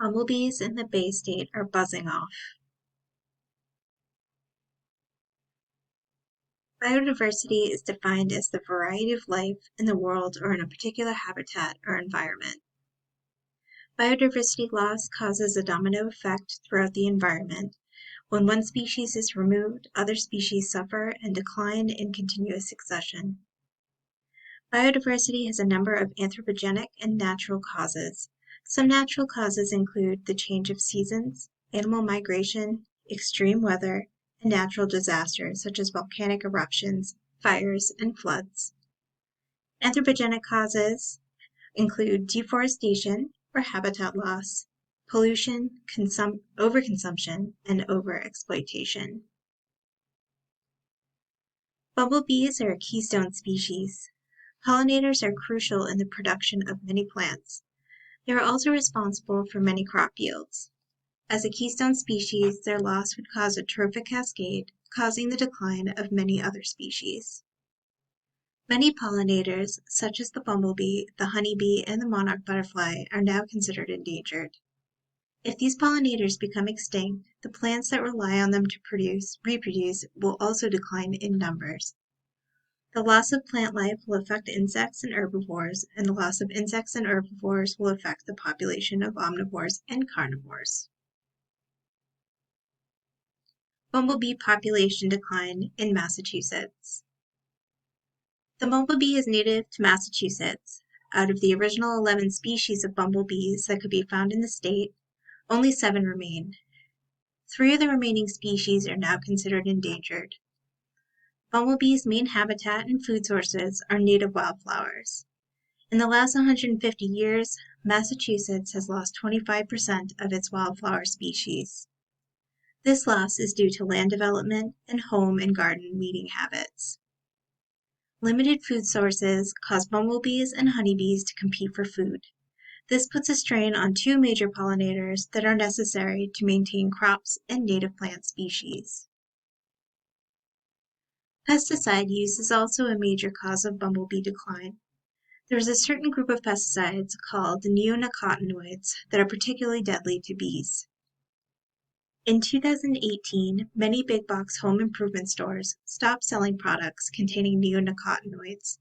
Bumblebees in the Bay State are buzzing off. Biodiversity is defined as the variety of life in the world or in a particular habitat or environment. Biodiversity loss causes a domino effect throughout the environment. When one species is removed, other species suffer and decline in continuous succession. Biodiversity has a number of anthropogenic and natural causes. Some natural causes include the change of seasons, animal migration, extreme weather, and natural disasters such as volcanic eruptions, fires, and floods. Anthropogenic causes include deforestation or habitat loss, pollution, overconsumption, and overexploitation. Bumblebees are a keystone species. Pollinators are crucial in the production of many plants. They are also responsible for many crop yields. As a keystone species, their loss would cause a trophic cascade, causing the decline of many other species. Many pollinators, such as the bumblebee, the honeybee, and the monarch butterfly, are now considered endangered. If these pollinators become extinct, the plants that rely on them to reproduce will also decline in numbers. The loss of plant life will affect insects and herbivores, and the loss of insects and herbivores will affect the population of omnivores and carnivores. Bumblebee population decline in Massachusetts. The bumblebee is native to Massachusetts. Out of the original 11 species of bumblebees that could be found in the state, only 7 remain. 3 of the remaining species are now considered endangered. Bumblebees' main habitat and food sources are native wildflowers. In the last 150 years, Massachusetts has lost 25% of its wildflower species. This loss is due to land development and home and garden weeding habits. Limited food sources cause bumblebees and honeybees to compete for food. This puts a strain on 2 major pollinators that are necessary to maintain crops and native plant species. Pesticide use is also a major cause of bumblebee decline. There is a certain group of pesticides called neonicotinoids that are particularly deadly to bees. In 2018, many big box home improvement stores stopped selling products containing neonicotinoids.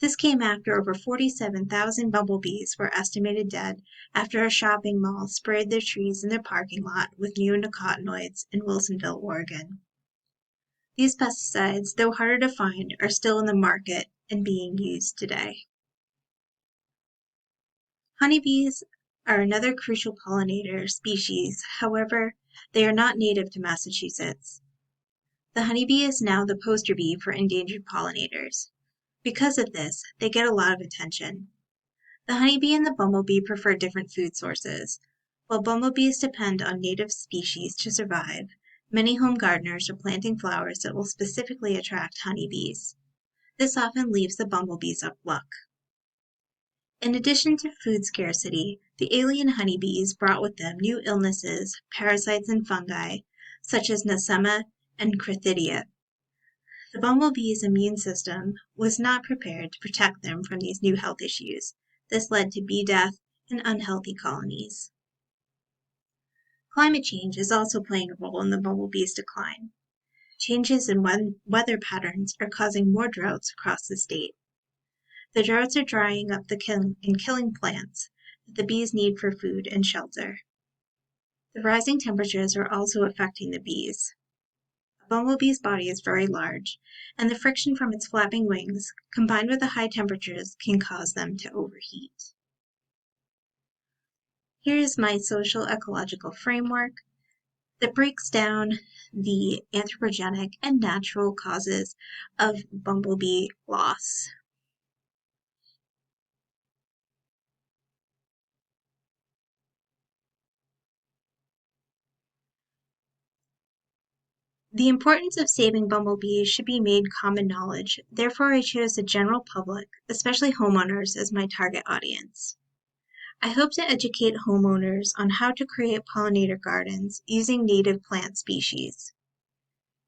This came after over 47,000 bumblebees were estimated dead after a shopping mall sprayed their trees in their parking lot with neonicotinoids in Wilsonville, Oregon. These pesticides, though harder to find, are still in the market and being used today. Honeybees are another crucial pollinator species. However, they are not native to Massachusetts. The honeybee is now the poster bee for endangered pollinators. Because of this, they get a lot of attention. The honeybee and the bumblebee prefer different food sources. While bumblebees depend on native species to survive, many home gardeners are planting flowers that will specifically attract honeybees. This often leaves the bumblebees out of luck. In addition to food scarcity, the alien honeybees brought with them new illnesses, parasites, and fungi, such as Nosema and Crithidia. The bumblebee's immune system was not prepared to protect them from these new health issues. This led to bee death and unhealthy colonies. Climate change is also playing a role in the bumblebee's decline. Changes in weather patterns are causing more droughts across the state. The droughts are drying up and killing plants that the bees need for food and shelter. The rising temperatures are also affecting the bees. A bumblebee's body is very large, and the friction from its flapping wings, combined with the high temperatures, can cause them to overheat. Here is my social ecological framework that breaks down the anthropogenic and natural causes of bumblebee loss. The importance of saving bumblebees should be made common knowledge. Therefore, I chose the general public, especially homeowners, as my target audience. I hope to educate homeowners on how to create pollinator gardens using native plant species.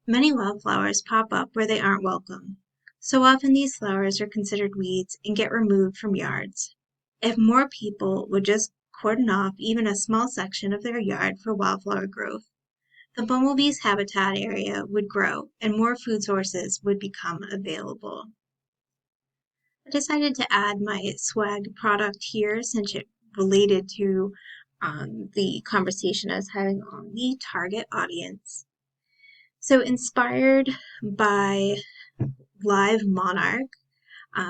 Many wildflowers pop up where they aren't welcome. So often these flowers are considered weeds and get removed from yards. If more people would just cordon off even a small section of their yard for wildflower growth, the bumblebee's habitat area would grow and more food sources would become available. I decided to add my swag product here since it related to the conversation I was having on the target audience. So inspired by Live Monarch,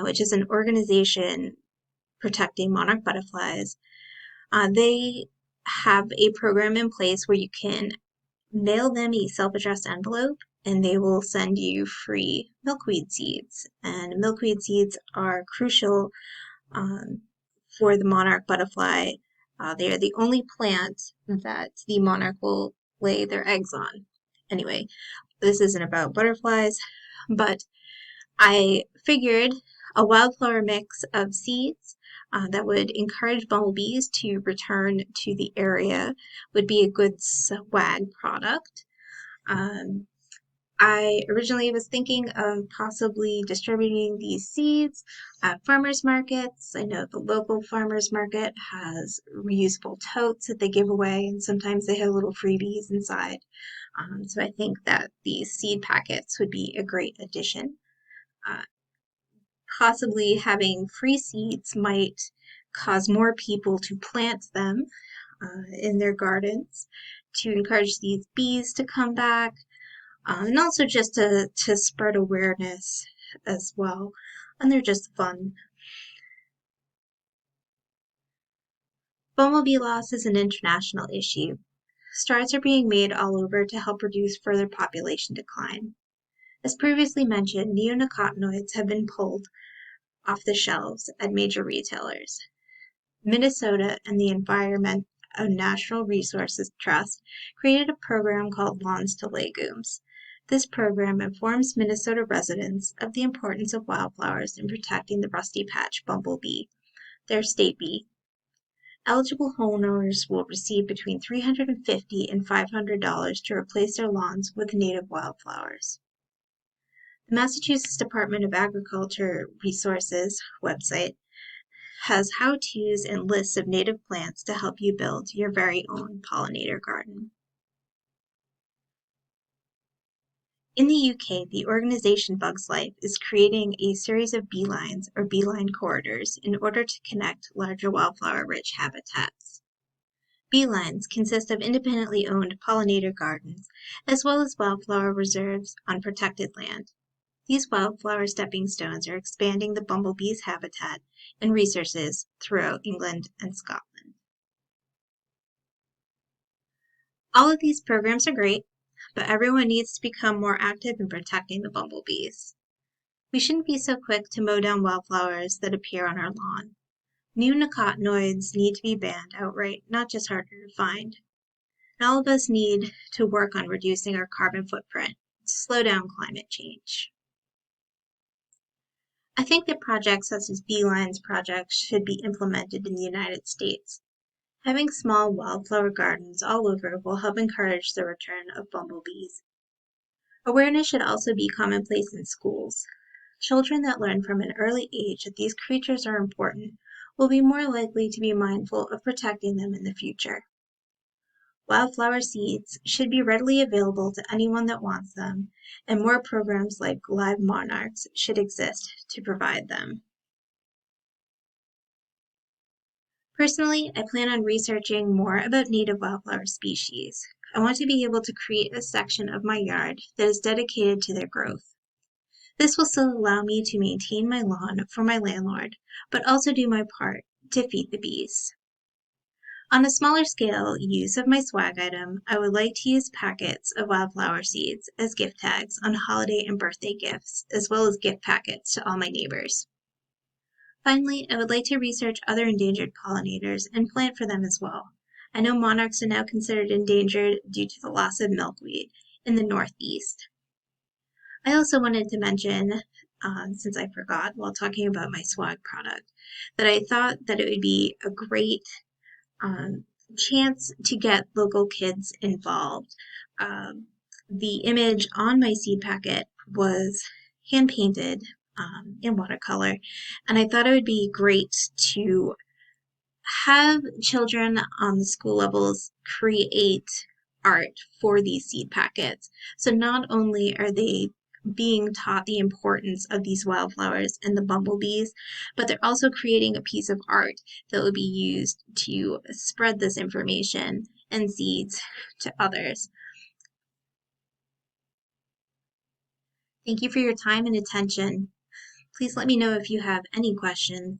which is an organization protecting monarch butterflies, they have a program in place where you can mail them a self-addressed envelope and they will send you free milkweed seeds. And milkweed seeds are crucial for the monarch butterfly. They are the only plant that the monarch will lay their eggs on. Anyway, this isn't about butterflies, but I figured a wildflower mix of seeds that would encourage bumblebees to return to the area would be a good swag product. I originally was thinking of possibly distributing these seeds at farmers markets. I know the local farmers market has reusable totes that they give away, and sometimes they have little freebies inside. So I think that these seed packets would be a great addition. Possibly having free seeds might cause more people to plant them in their gardens to encourage these bees to come back. And also just to spread awareness as well. And they're just fun. Bumblebee loss is an international issue. Strides are being made all over to help reduce further population decline. As previously mentioned, neonicotinoids have been pulled off the shelves at major retailers. Minnesota and the Environment and Natural Resources Trust created a program called Lawns to Legumes. This program informs Minnesota residents of the importance of wildflowers in protecting the rusty patch bumblebee, their state bee. Eligible homeowners will receive between $350 and $500 to replace their lawns with native wildflowers. The Massachusetts Department of Agriculture Resources website has how-tos and lists of native plants to help you build your very own pollinator garden. In the UK, the organization Bugs Life is creating a series of beelines or beeline corridors in order to connect larger wildflower-rich habitats. Beelines consist of independently owned pollinator gardens, as well as wildflower reserves on protected land. These wildflower stepping stones are expanding the bumblebee's habitat and resources throughout England and Scotland. All of these programs are great, but everyone needs to become more active in protecting the bumblebees. We shouldn't be so quick to mow down wildflowers that appear on our lawn. Neonicotinoids need to be banned outright, not just harder to find. And all of us need to work on reducing our carbon footprint to slow down climate change. I think that projects such as Beeline's projects should be implemented in the United States. Having small wildflower gardens all over will help encourage the return of bumblebees. Awareness should also be commonplace in schools. Children that learn from an early age that these creatures are important will be more likely to be mindful of protecting them in the future. Wildflower seeds should be readily available to anyone that wants them, and more programs like Live Monarchs should exist to provide them. Personally, I plan on researching more about native wildflower species. I want to be able to create a section of my yard that is dedicated to their growth. This will still allow me to maintain my lawn for my landlord, but also do my part to feed the bees. On a smaller scale use of my swag item, I would like to use packets of wildflower seeds as gift tags on holiday and birthday gifts, as well as gift packets to all my neighbors. Finally, I would like to research other endangered pollinators and plant for them as well. I know monarchs are now considered endangered due to the loss of milkweed in the Northeast. I also wanted to mention, since I forgot while talking about my swag product, that I thought that it would be a great chance to get local kids involved. The image on my seed packet was hand painted in watercolor, and I thought it would be great to have children on the school levels create art for these seed packets. So not only are they being taught the importance of these wildflowers and the bumblebees, but they're also creating a piece of art that will be used to spread this information and seeds to others. Thank you for your time and attention. Please let me know if you have any questions.